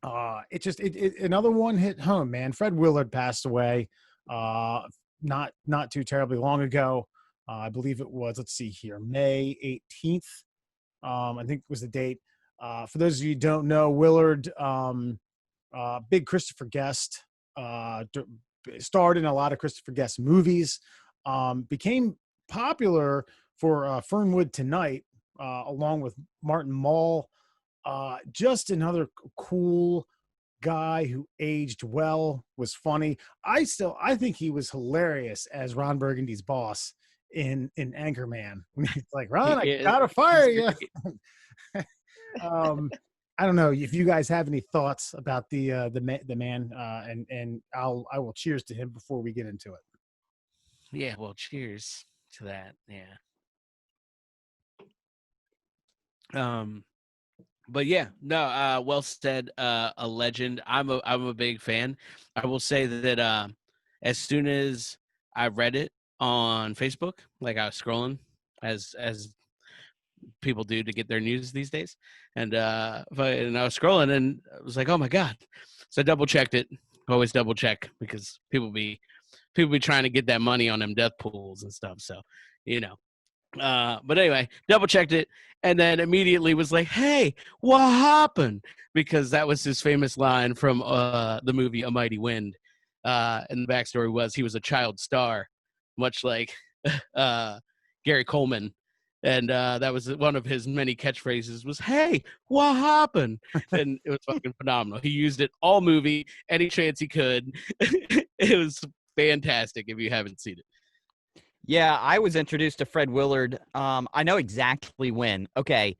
Another one hit home, man. Fred Willard passed away, uh, not too terribly long ago. I believe it was. Let's see here, May 18th. I think was the date. For those of you who don't know, Willard, big Christopher Guest, starred in a lot of Christopher Guest movies. Became popular for Fernwood Tonight, along with Martin Mull. Just another cool guy who aged well, was funny. I think he was hilarious as Ron Burgundy's boss in Anchorman. He's like, Ron, I Yeah, gotta fire you. um, I don't know if you guys have any thoughts about the man, and I will cheers to him before we get into it. yeah. Well, cheers to that. Yeah. But yeah, no, well said. A legend. I'm a big fan. I will say that as soon as I read it on Facebook, like I was scrolling as people do to get their news these days, and and I was scrolling and I was like, oh my god! So I double checked it. Always double check because people be trying to get that money on them death pools and stuff. So, you know. But anyway, double checked it and then immediately was like, hey, what happened? Because that was his famous line from the movie A Mighty Wind. And the backstory was he was a child star, much like Gary Coleman. And that was one of his many catchphrases was, hey, what happened? And it was fucking phenomenal. He used it all movie, any chance he could. It was fantastic if you haven't seen it. Yeah, I was introduced to Fred Willard. I know exactly when. Okay,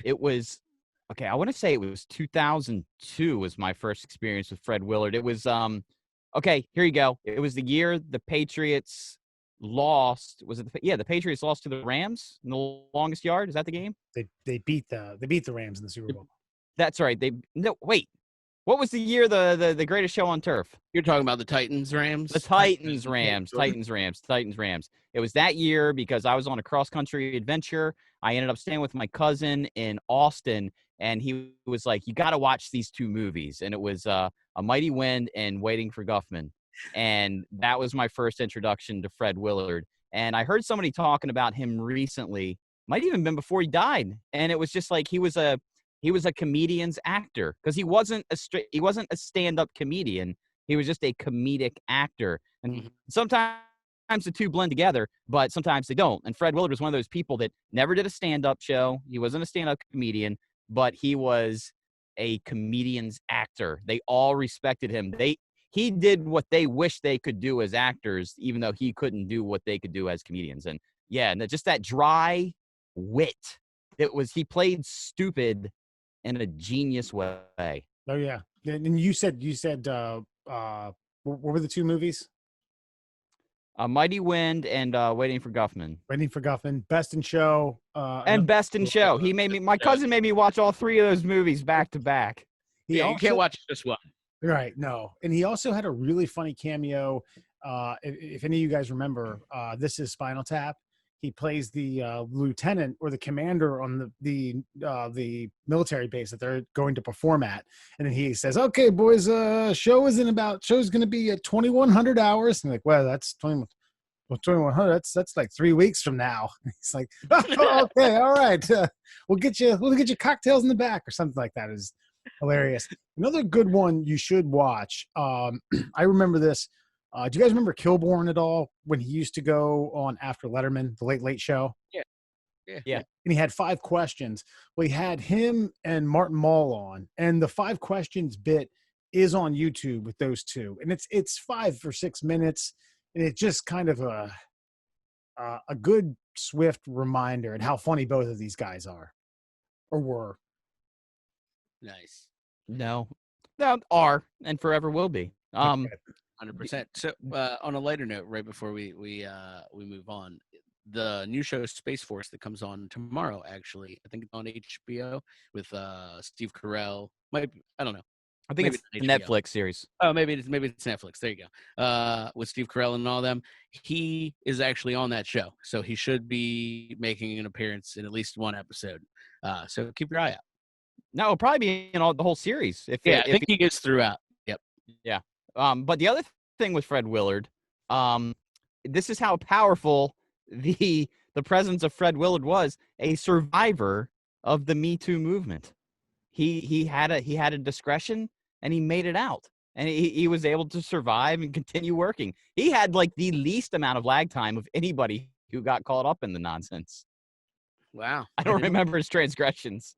it was okay. I want to say it was 2002 was my first experience with Fred Willard. It was okay. Here you go. It was the year the Patriots lost. Was it? The Patriots lost to the Rams in the longest yard. Is that the game? They beat the Rams in the Super Bowl. That's right. Wait. What was the year the greatest show on turf? You're talking about the Titans Rams? The Titans Rams. It was that year because I was on a cross-country adventure. I ended up staying with my cousin in Austin, and he was like, you got to watch these two movies. And it was A Mighty Wind and Waiting for Guffman. And that was my first introduction to Fred Willard. And I heard somebody talking about him recently, might even been before he died. And it was just like he was a comedian's actor because he wasn't a stand-up comedian. He was just a comedic actor. And sometimes the two blend together, but sometimes they don't. And Fred Willard was one of those people that never did a stand-up show. He wasn't a stand-up comedian, but he was a comedian's actor. They all respected him. He did what they wish they could do as actors, even though he couldn't do what they could do as comedians. And yeah, and just that dry wit. He played stupid in a genius way. Oh yeah. And you said what were the two movies? A Mighty Wind and Waiting for Guffman. Waiting for Guffman, Best in Show, and Best in Show. My cousin made me watch all three of those movies back to back. You can't watch just one. Right, no. And he also had a really funny cameo. If any of you guys remember, This Is Spinal Tap. He plays the lieutenant or the commander on the military base that they're going to perform at, and then he says, "Okay, boys, show's going to be at 2,100 hours." And like, well, that's 2,100. That's like 3 weeks from now. He's like, oh, "Okay, all right, we'll get you cocktails in the back or something like that." Is hilarious. Another good one you should watch. I remember this. Do you guys remember Kilborn at all when he used to go on After Letterman, the Late Late Show? Yeah. And he had 5 questions. Well, he had him and Martin Mull on, and the 5 questions bit is on YouTube with those two, and it's 5 or 6 minutes, and it's just kind of a good swift reminder and how funny both of these guys are or were. Nice. No, are and forever will be. 100%. So on a lighter note, right before we move on, the new show Space Force that comes on tomorrow, actually, I think it's on HBO with Steve Carell. I don't know. I think it's a Netflix series. Oh, maybe it's Netflix. There you go. With Steve Carell and all them, he is actually on that show, so he should be making an appearance in at least one episode. So keep your eye out. No, it'll probably be in the whole series. I think he gets throughout. Yep. Yeah. But the other thing with Fred Willard, this is how powerful the presence of Fred Willard was, a survivor of the Me Too movement. He had a discretion, and he made it out. And he was able to survive and continue working. He had like the least amount of lag time of anybody who got caught up in the nonsense. Wow. I don't remember his transgressions.